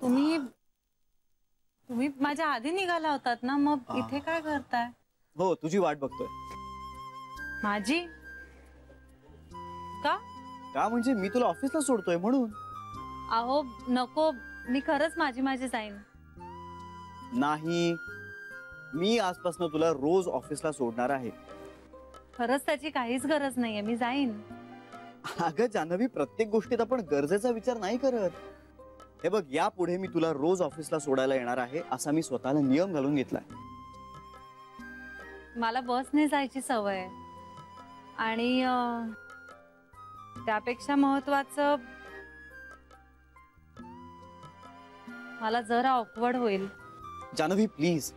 तुम्ही तुम्ही माझ्या आधी निघाला होतात ना, मग इथे काय करताय? हो, तुझी वाट बघतोय. माझी? का? का म्हणजे मी तुला ऑफिसला सोडतोय म्हणून. अहो नको, मी खरंच माझी जाईन. नाही, मी आजपासून तुला रोज ऑफिसला सोडणार आहे. खरंच त्याची काहीच गरज नाहीये, मी जाईन. अगं जान्हवी, प्रत्येक गोष्टीत आपण गरजेचा विचार नाही करत. हे बघ, यापुढे मी तुला रोज ऑफिसला सोडायला येणार आहे असा मी स्वतःला नियम घालून घेतलाय. मला बसने जायची सवय आहे आणि त्यापेक्षा महत्वाचं मला जरा ऑकवर्ड होईल. जान्हवी प्लीज,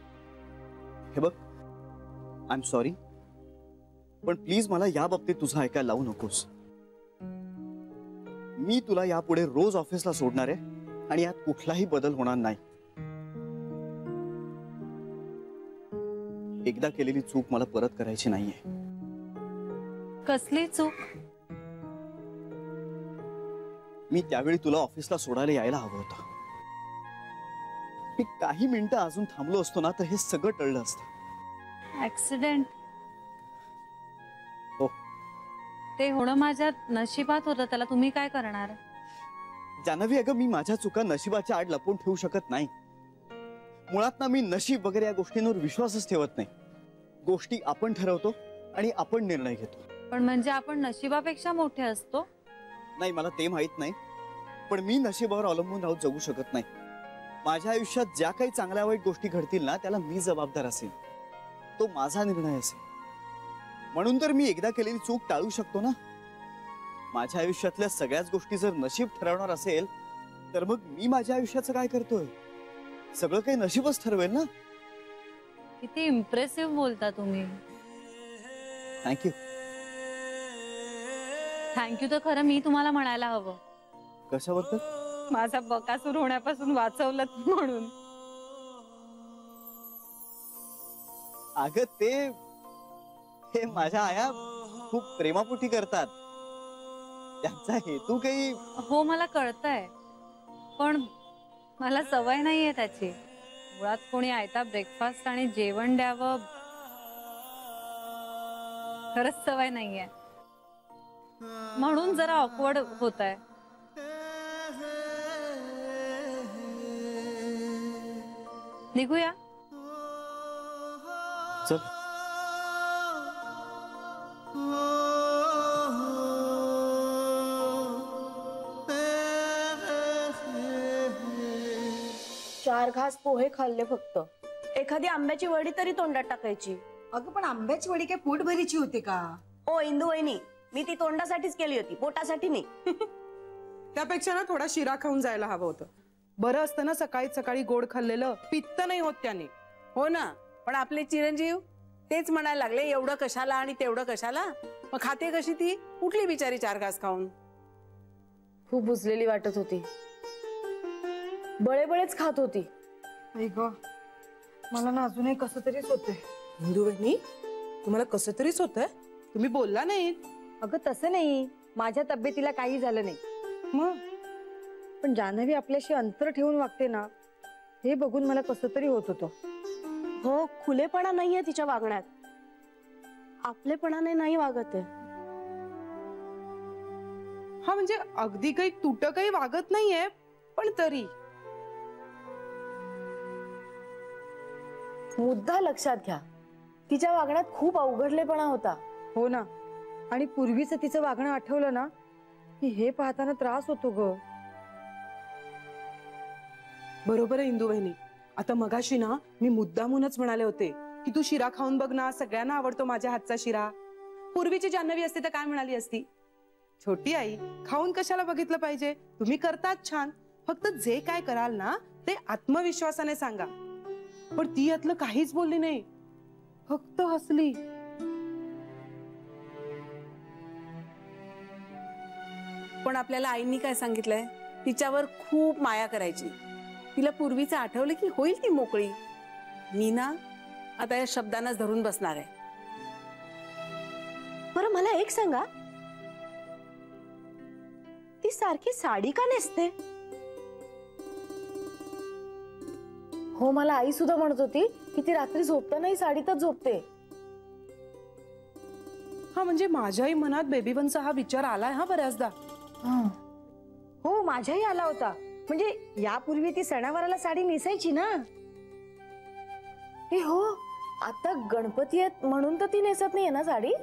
हे बघ, आय एम सॉरी, पण प्लीज मला या बाबतीत तुझं ऐकायला लावू नकोस. मी तुला यापुढे रोज ऑफिसला सोडणार आहे आणि यात कुठलाही बदल होणार नाही. एकदा केलेली चूक मला परत करायची नाहीये. कसली चूक? मी त्यावेळी तुला ऑफिसला सोडायला यायला हवं होतं. मी काही मिनिटं अजून थांबलो असतो ना तर हे सगळं टळलं असतं. ऍक्सिडेंट? हो, ते होणं माझ्या नशिबात होतं, त्याला तुम्ही काय करणार? जान्हवी, अगं मी माझ्या चुका नशिबाच्या आड लपवून ठेवू शकत नाही. मुळात ना मी नशीब वगैरे या गोष्टींवर विश्वासच ठेवत नाही. गोष्टी आपण ठरवतो आणि आपण निर्णय घेतो. पण म्हणजे आपण नशिबापेक्षा मोठे असतो? नाही, मला ते माहित नाही, पण मी नशिबावर अवलंबून राहून जगू शकत नाही. माझ्या आयुष्यात ज्या काही चांगल्या वाईट गोष्टी घडतील ना त्याला मी जबाबदार असेल. तो माझा निर्णय असेल. म्हणून तर मी एकदा केलेली चूक टाळू शकतो ना. माझ्या आयुष्यातल्या सगळ्याच गोष्टी जर नशीब ठरवणार असेल तर मग मी माझ्या आयुष्याचं काय करतोय? सगळं काही नशीबच ठरवेल ना. किती इम्प्रेसिव्ह बोलता तुम्ही. थँक्यू. थँक्यू तर खरं मी तुम्हाला म्हणायला हवं. कशाबद्दल? माझा बकासूर होण्यापासून वाचवलं म्हणून. अगं ते माझ्या आया खूप प्रेमापोटी करतात. त्यांचा हेतू काही. हो मला कळतंय, पण मला सवय नाहीये त्याची. मुळात कोणी आयता ब्रेकफास्ट आणि जेवण द्यावं खरंच सवय नाहीये, म्हणून जरा ऑकवर्ड होत आहे. निघूया. चल. चार घास पोहे खाल्ले फक्त. एखादी आंब्याची वडी तरी तोंडात टाकायची. अगं पण आंब्याची वडी काय पोटभरीची होती का? ओ इंदू वहिनी, मी ती तोंडासाठीच केली होती, पोटासाठी नाही. त्यापेक्षा ना थोडा शिरा खाऊन जायला हवं होतं. बरं असतं ना सकाळी सकाळी गोड खाल्लेलं, पित्त नाही होत त्याने. हो ना, पण आपले चिरंजीव तेच म्हणायला लागले, एवढं कशाला आणि तेवढं कशाला. मग खाते कशी ती? कुठली बिचारी चार घास खाऊन? खूप बुजलेली वाटत होती. बळेबळेच खात होती. आई ग, मला ना अजूनही कसं तरीच होतंय. हिंदू बहिणी, तुम्हाला कसं तरीच होतंय? तुम्ही बोलला नाही. अगं तसं नाही, माझ्या तब्येतीला काही झालं नाही. मग पण जान्हवी आपल्याशी अंतर ठेवून वागते ना, हे बघून मला कसं तरी होत होतं. हो, खुलेपणा नाहीये तिच्या वागण्यात. आपलेपणाने नाही वागत आहे. हा म्हणजे अगदी काही तुटकही वागत नाहीये, पण तरी. मुद्दा लक्षात घ्या, तिच्या वागण्यात खूप अवघडलेपणा होता. हो ना, आणि पूर्वीचं तिचं वागणं आठवलं ना की हे पाहताना त्रास होतो ग. बरोबर आहे इंदू बहिणी. आता मगाशी ना मी मुद्दामूनच म्हणाले होते की तू शिरा खाऊन बघ ना, सगळ्यांना आवडतो माझ्या हातचा शिरा. पूर्वीची जान्हवी असते तर काय म्हणाली असती? छोटी आई, खाऊन कशाला बघितलं पाहिजे? तुम्ही करतात छान, फक्त जे काय कराल ना ते आत्मविश्वासाने सांगा. पण ती यातलं काहीच बोलली नाही, फक्त हसली. पण आपल्याला आईंनी काय सांगितलंय? तिच्यावर खूप माया करायची. तिला पूर्वीचं आठवलं की होईल ती मोकळी. मी ना आता या शब्दांना धरून बसणार आहे. बरं मला एक सांगा, ती सारखी साडी का नेसते? हो, मला आई सुद्धा म्हणत होती की ती रात्री झोपतानाही साडीतच झोपते. हा, म्हणजे माझ्याही मनात बेबीवनचा हा विचार आलाय हा बऱ्याचदा. हो, माझ्याही आला होता. म्हणजे यापूर्वी ती सणावाराला साडी नेसायची ना. हे हो, आता गणपती आहेत म्हणून तर ती नेसत नाहीये ना साडी.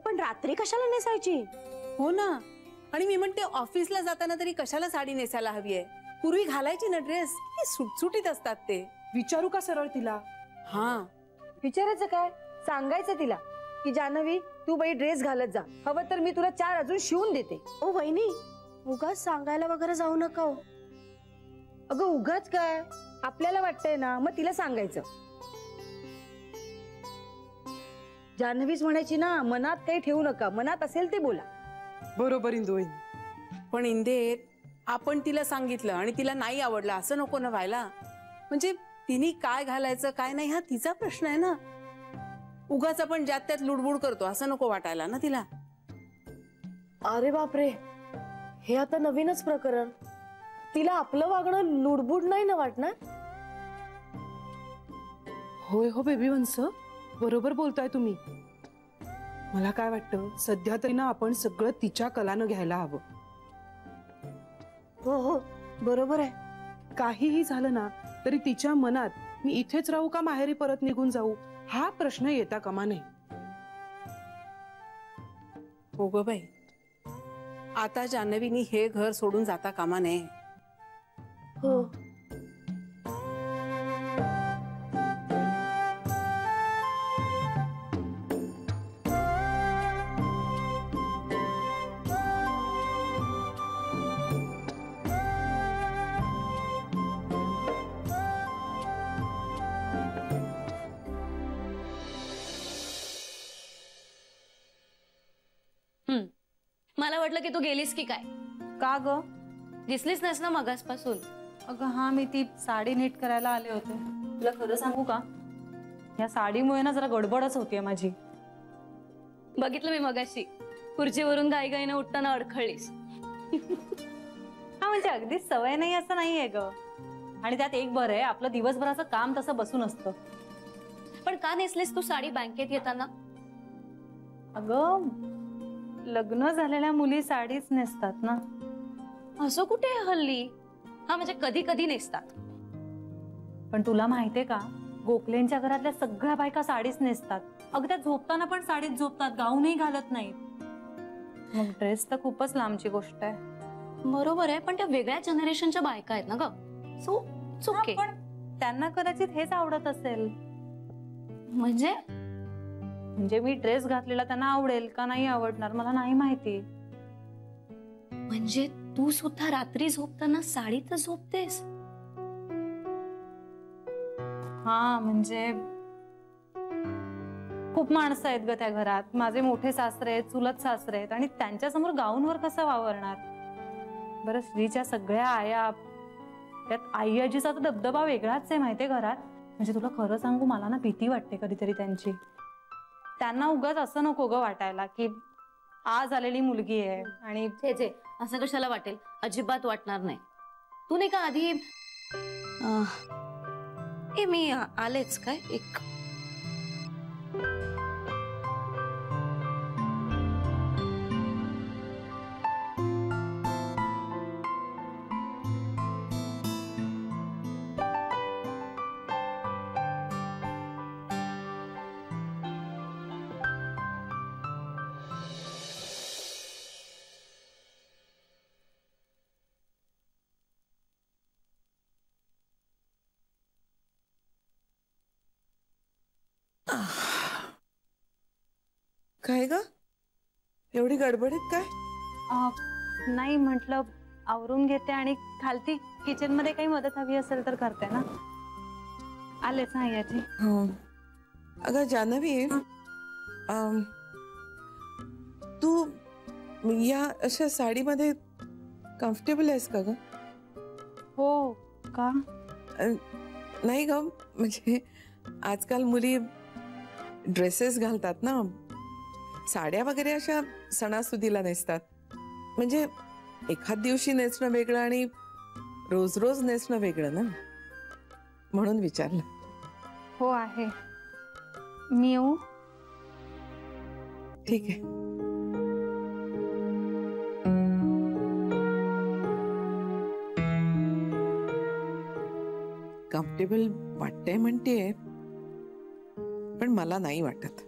पण रात्री कशाला नेसायची? हो ना. आणि मी म्हणते ऑफिसला जाताना तरी कशाला साडी नेसायला हवी आहे? पूर्वी घालायची ना ड्रेस, किती सुटसुटीत असतात ते. विचारू का सरळ तिला? हा, विचारायचं काय, सांगायचं तिला की जान्हवी तू बाई ड्रेस घालत जा, हवं तर मी तुला 4 अजून शिवून देते. ओ वहिनी, उगाच सांगायला वगैरे जाऊ नका हो. अगं उगाच काय, आपल्याला वाटतंय ना मग तिला सांगायचं. जान्हवीच म्हणायची ना, मनात काही ठेवू नका, मनात असेल ते बोला. बरोबर इंदुवहिनी. पण इंदे, आपण तिला सांगितलं आणि तिला नाही आवडलं असं नको ना व्हायला. म्हणजे तिने काय घालायचं काय नाही हा तिचा प्रश्न आहे ना. उगाच आपण ज्यात त्यात लुडबुड करतो असं नको वाटायला ना तिला. अरे बापरे, हे आता नवीनच प्रकरण. तिला आपलं वागणं लुडबुड नाही ना वाटणार? होय हो बेबीवंश, बरोबर बोलताय तुम्ही. मला काय वाटतं, सध्या तरी ना आपण सगळं तिच्या कलानं घ्यायला हवं. हो हो, बरोबर आहे. काहीही झालं ना तरी तिच्या मनात मी इथेच राहू का माहेरी परत निघून जाऊ हा प्रश्न येता कामा नये. हो ग बाई, आता जान्हवीनी हे घर सोडून जाता कामा नये. हो. मला वाटलं की तू गेलीस की काय. का ग? दिसलीच नाहीस ना मगासपासून. अगं हा, मी ती साडी नीट करायला आले होते. तुला खरं सांगू का, या साडीमुळे ना जरा गडबडच होतीये माझी. बघितलं मी मगाशी, खुर्चीवरून गाईगाईनं उठताना अडखळलीस. हा, म्हणजे अगदीच सवय नाही असं नाहीये ग. आणि त्यात एक बरं आहे, आपलं दिवसभराचं काम तसं बसून असतं. पण का नेसलीस तू साडी बँकेत येताना? अगं, लग्न झालेल्या मुली साडीच नेसतात ना. असं कुठे आहे हल्ली? हा, म्हणजे कधी कधी नेसतात. पण तुला माहितीये का, गोखलेंच्या घरातल्या सगळ्या बायका साडीच नेसतात. अगं त्या झोपताना पण साडीत झोपतात, गाऊनही घालत नाहीत. मग ड्रेस तर खूपच लांबची गोष्ट आहे. बरोबर आहे, पण त्या वेगळ्या जनरेशनच्या बायका आहेत ना ग. So okay. पण त्यांना कदाचित हेच आवडत असेल. म्हणजे मी ड्रेस घातलेला त्यांना आवडेल का नाही आवडणार मला नाही माहिती. म्हणजे तू सुद्धा रात्री झोपताना साडीतच झोपतेस? हा, म्हणजे खूप माणसं आहेत ग त्या घरात. माझे मोठे सासरे आहेत, चुलत सासरे आहेत, आणि त्यांच्या समोर गाऊनवर कसं वावरणार? बरं, श्रीच्या सगळ्या आया, त्यात आई आजीचा तर दबदबा वेगळाच आहे माहितीये घरात. म्हणजे तुला खरं सांगू, मला ना भीती वाटते कधीतरी त्यांची. त्यांना उगाच असं नको ग वाटायला की आज आलेली मुलगी आहे. आणि छे, असं कशाला वाटेल? अजिबात वाटणार नाही. तू नाही का आधी मी आलेच काय एक. काय ग, एवढी गडबडीत काय? नाही, म्हटलं आवरून घेते आणि खालती किचन मध्ये काही मदत हवी असेल तर करते ना. आलेच ना याची. हो अगं जान्हवी, तू या अशा साडीमध्ये कम्फर्टेबल आहेस का ग? हो का? नाही ग, म्हणजे आजकाल मुली ड्रेसेस घालतात ना, साड्या वगैरे अशा सणासुदीला नेसतात. म्हणजे एखाद दिवशी नेसणं वेगळं आणि रोज रोज नेसणं वेगळं ना. म्हणून विचारलं. हो आहे. मी येऊ? ठीक आहे. कम्फर्टेबल वाटतंय म्हणतेय, पण मला नाही वाटत.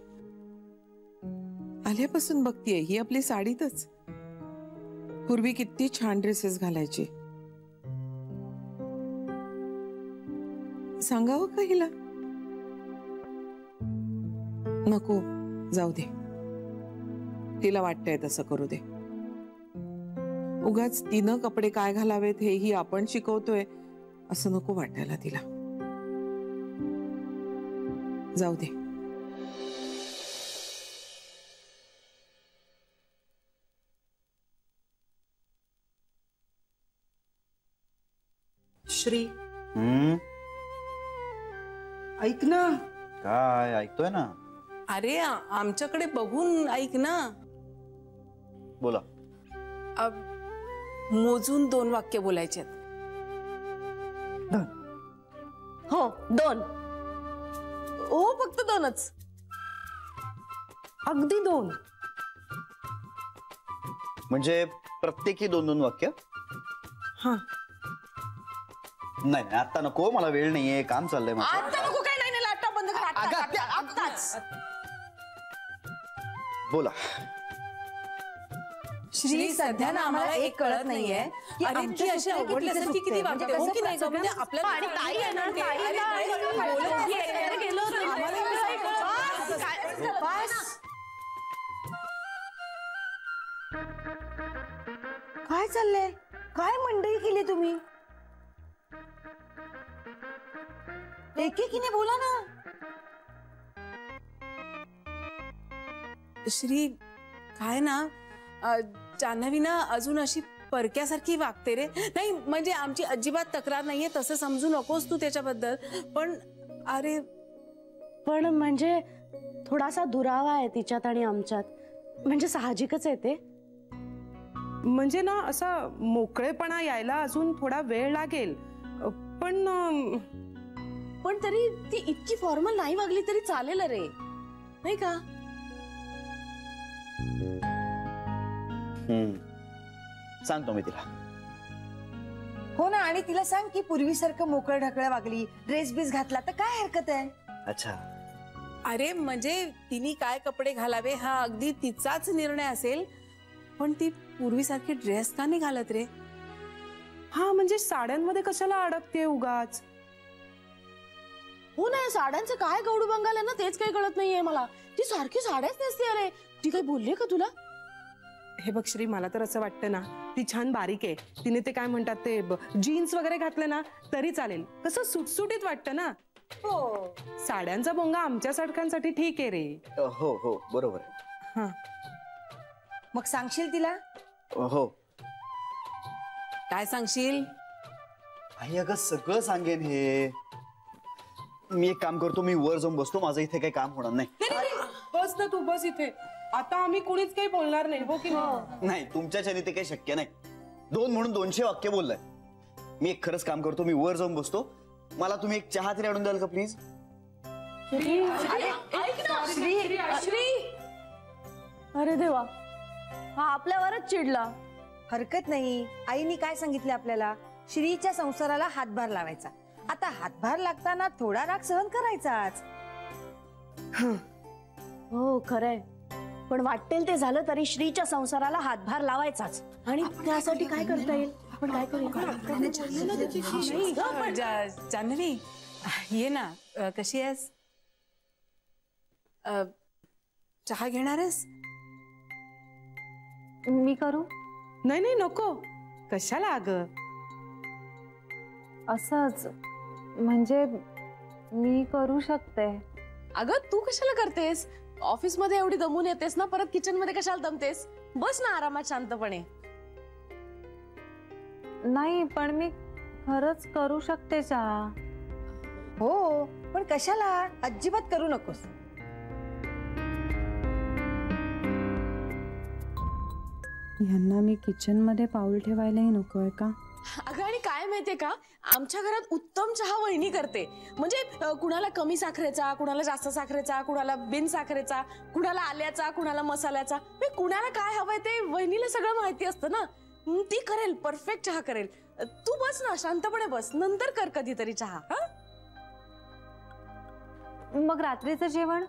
आल्यापासून बघतीये ही आपली साडीतच. पूर्वी किती छान ड्रेसेस घालायची. सांगावं का हिला? नको, जाऊ दे. तिला वाटतंय तसं करू दे. उगाच तिनं कपडे काय घालावेत हेही आपण शिकवतोय असं नको वाटायला तिला. जाऊ दे. श्री, ऐक ना. काय ऐकतोय ना? अरे आमच्याकडे बघून ऐक ना. बोला. मोजून 2 वाक्य बोलायचे. हो 2. हो फक्त 2च. अगदी 2. म्हणजे प्रत्येकी 2-2 वाक्य? हा. नाही आता नको, मला वेळ नाहीये, काम चाललंय माझं. आता नको. काय नाही, लॅपटॉप बंद कर. आत्ताच. बोला. श्री, सध्या ना आम्हाला एक कळत नाहीये की आमची अशी आवडल्यासारखी किती वाक्य हो की नाही का? म्हणजे आपल्याला आणि ताई आहे ना, काय चाललंय? काय मंडळी केली तुम्ही? एकेकीने बोला ना. श्री, काय ना, जान्हवी ना अजून अशी परक्यासारखी वागते रे. नाही म्हणजे आमची अजिबात तक्रार नाहीये, तसं समजू नकोस तू त्याच्याबद्दल. पण अरे, पण म्हणजे थोडासा दुरावा आहे तिच्यात आणि आमच्यात. म्हणजे साहजिकच आहे ते. म्हणजे ना असा मोकळेपणा यायला अजून थोडा वेळ लागेल. पण तरी ती इतकी फॉर्मल नाही वागली तरी चालेल रे, नाही का? सांगतो मी तिला. हो ना. आणि तिला सांग की पूर्वीसारखं मोकळं ढकळं वागली, ड्रेस बीस घातला तर काय हरकत आहे. अच्छा. अरे म्हणजे तिने काय कपडे घालावे हा अगदी तिचाच निर्णय असेल, पण ती पूर्वीसारखी ड्रेस का नाही घालत रे? हा म्हणजे साड्यांमध्ये कशाला अडकते उगाच? हो ना, साड्यांचं काय गौडू बंगाल आहे ना, तेच काही कळत नाहीये मला. ती सारखी साड्याच नेसते. अरे ती काही बोलली का तुला? हे बघ श्री, मला तर असं वाटतं ना ती छान बारीक आहे. तिने ते काय म्हणतात ते जीन्स वगैरे घातले ना तरी चालेल. कसं सुटसुटीत वाटतं ना. हो. साड्यांचा बोंगा आमच्या सारख्यांसाठी ठीक आहे रे. हो हो बरोबर. हा मग सांगशील तिला? हो. काय सांगशील? आई अगं सगळं सांगेन हे. मी एक काम करतो, मी वर जाऊन बसतो, माझं इथे काही काम होणार नाही. बस ना तू, बस इथे. आता आम्ही कुणीच काही बोलणार नाही. हो की नाही, तुमच्याच्याने ते काही शक्य नाही. 2 म्हणून 200 वाक्य बोललाय. मी एक खरंच काम करतो, मी वर जाऊन बसतो. मला तुम्ही एक चहा तरी आणून द्याल का प्लीज? श्री, अरे देवा, हा आपल्यावरच चिडला. हरकत नाही. आईनी काय सांगितलं आपल्याला? श्रीच्या संसाराला हातभार लावायचा. आता हातभार लागताना थोडा राग सहन करायचाच. हो खरंय, पण वाटेल ते झालं तरी श्रीच्या संसाराला हातभार लावायचाच. आणि त्यासाठी काय करता येईल? आपण काय करूया? जान्हवी, ये ना. कशी आहेस? चहा घेणार आहेस? मी करू? नाही नाही नको. कशाला अगं? असंच म्हणजे मी करू शकते. अगं तू कशाला करतेस? ऑफिस मध्ये एवढी दमून येतेस ना, परत किचन मध्ये कशाला दमतेस? बस ना आरामात शांतपणे. नाही पण मी खरंच करू शकते चहा. हो पण कशाला? अजिबात करू नकोस. यांना मी किचन मध्ये पाऊल ठेवायलाही नकोय का? अगं आणि काय माहितीये का, आमच्या घरात उत्तम चहा वहिनी करते. म्हणजे कुणाला कमी साखरेचा, कुणाला जास्त साखरेचा, कुणाला बिन साखरेचा, कुणाला आल्याचा, कुणाला मसाल्याचा. कुणाला काय हवंय ते वहिनीला सगळं माहिती असतं ना. ती करेल, परफेक्ट चहा करेल. तू बस ना, शांतपणे बस, नंतर कर कधीतरी चहा. मग रात्रीचं जेवण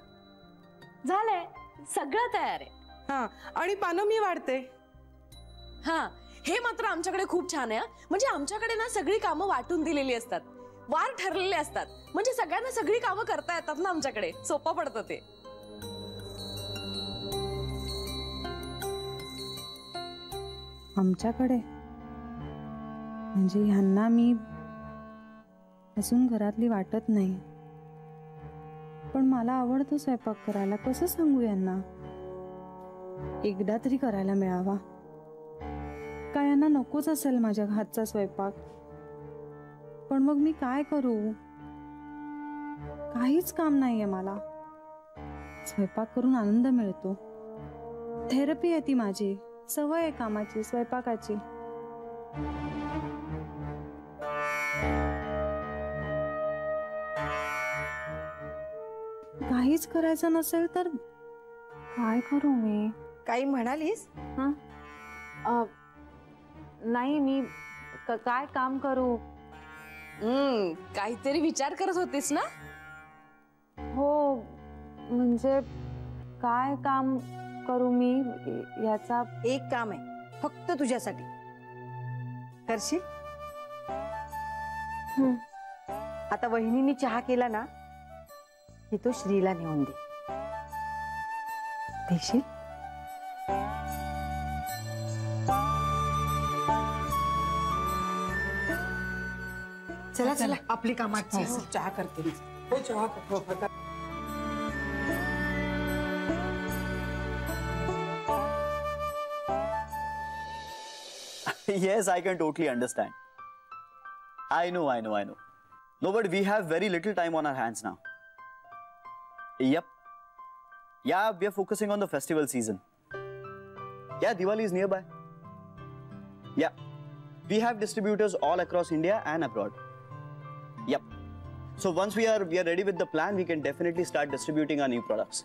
झालंय, सगळं तयार आहे. हा, आणि पानं मी वाढते. हा, हे मात्र आमच्याकडे खूप छान आहे. म्हणजे आमच्याकडे ना सगळी कामं वाटून दिलेली असतात, वार ठरलेले असतात. म्हणजे सगळ्यांना सगळी कामं करता येतात ना आमच्याकडे, सोपं पडतं ते. आमच्याकडे म्हणजे ह्यांना मी अजून घरातली वाटत नाही, पण मला आवडतो स्वयंपाक करायला. कसं सांगू यांना? एकदा तरी करायला मिळावा. काय यांना नकोच असेल माझ्या हातचा स्वयंपाक? पण मग मी काय करू? काहीच काम नाहीये मला. स्वयंपाक करून आनंद मिळतो. थेरपी आहे ती माझी. सवय आहे कामाची, स्वयंपाकाची. काहीच करायचं नसेल तर काय करू मी? काही म्हणालीस? नाही, मी काय काम करू? काहीतरी विचार करत होतीस ना? हो, म्हणजे काय काम करू मी याचा? एक काम आहे फक्त तुझ्यासाठी, करशील? आता वहिनीने चहा केला ना की तो श्रीला नेऊन दे. देशील? चला चला, आपली कामात चहा करते. हो, चहा करते. Yes, I can totally understand. I know. No, but we have very little time on our hands now. Yep. Yeah, we are focusing on the festival season. Yeah, Diwali is nearby. Yeah. We have distributors all across India and abroad. Yep. So once we are ready with the plan, we can definitely start distributing our new products.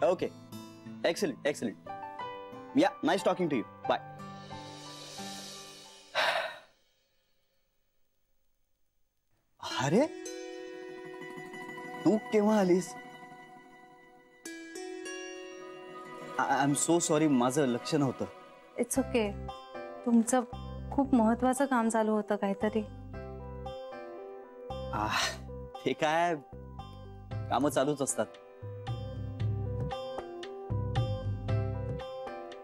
Okay. Excellent. Yeah, nice talking to you. Bye. अरे, तू केव्हा आलीस? I am so sorry, माझं लक्ष नव्हतं. It's okay. तुमचं खूप महत्वाचं काम चालू होतं काहीतरी. हे काय, कामं चालूच असतात.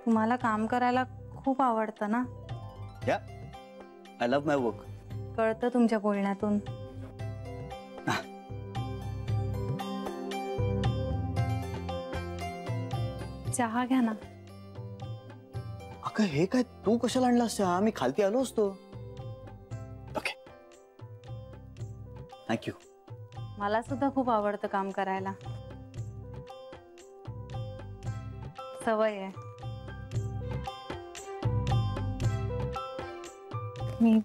तुम्हाला काम करायला खूप आवडतं ना? या, आय लव्ह माय वर्क. कळतं तुमच्या बोलण्यातून. चहा घ्या ना. अगं, हे काय, तू कशाला आणलास चहा? मी खालती आलो असतो. Okay, thank you. मला सुद्धा खूप आवडतं काम करायला. सवय आहे. मी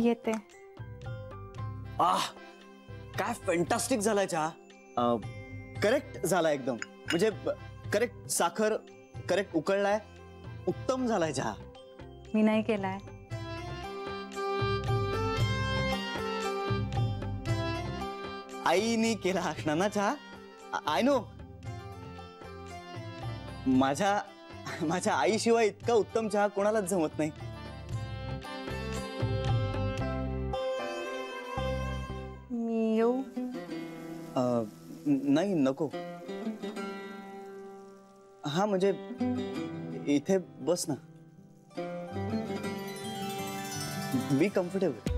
येते. काय फॅन्टास्टिक झालाय चहा. करेक्ट झाला एकदम. म्हणजे करेक्ट साखर, करेक्ट उकळलाय. उत्तम झालाय चहा. मी नाही केलाय. आईने केला असणार ना चहा. I know. माझ्या आईशिवाय इतका उत्तम चहा कोणालाच जमत नाही. मी येऊ? नाही, नको. हा, म्हणजे इथे बस ना. Be comfortable.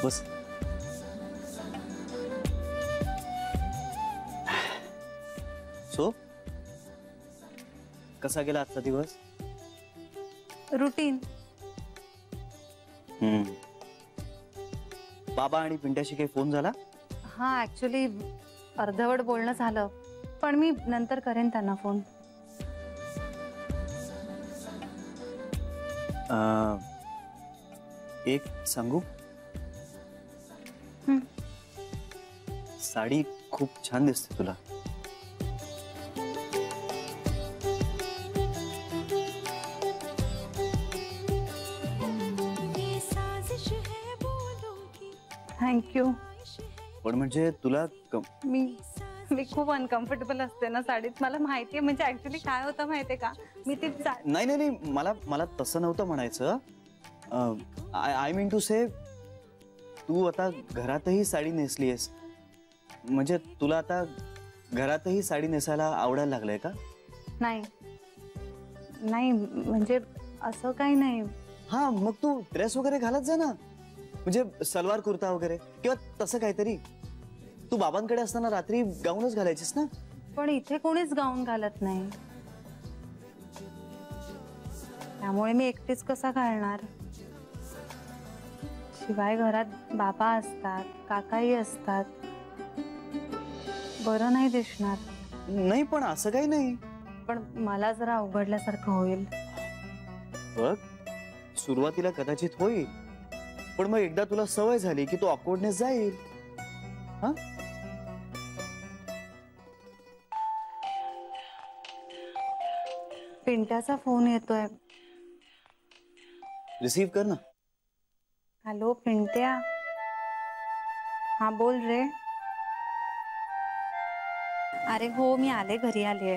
बस. सो, कसा गेला आजचा दिवस? रुटीन. बाबा आणि पिंट्याशी काही फोन झाला? हा, ऍक्च्युली अर्धवट बोलणं झालं, पण मी नंतर करेन त्यांना फोन. एक सांगू? साडी खूप छान दिसते तुला. थँक्यू. पण म्हणजे तुला मी खूप अनकम्फर्टेबल असते ना साडीत. मला माहितीये, म्हणजे ऍक्च्युली काय होतं माहितीये का, मी ती नाही नाही नाही, मला तसं नव्हतं म्हणायचं. आय मीन टू से, तू आता घरातही साडी नेसलीयस, म्हणजे तुला आता घरातही साडी नेसायला आवडायला लागलंय का? नाही नाही, म्हणजे असं काही नाही. हा, मग तू ड्रेस वगैरे घालत जा ना, म्हणजे सलवार कुर्ता वगैरे किंवा तसं काहीतरी. तू बाबांकडे असताना रात्री गाऊनच घालायचीस ना. पण इथे कोणीच गाऊन घालत नाही, त्यामुळे मी एकटीच कसा घालणार. शिवाय घरात बाबा असतात, काकाही असतात, बरं नाही दिसणार. नाही, पण असं काही नाही. पण मला जरा अवघडल्यासारखं होईल. बघ, सुरुवातीला कदाचित होईल, पण मग एकदा तुला सवय झाली की तो ऑकवर्डनेस जाईल. हा, पिंट्याचा फोन येतोय. रिसीव्ह कर ना. हॅलो पिंट्या. हा बोल रे. अरे हो, मी आले, घरी आले.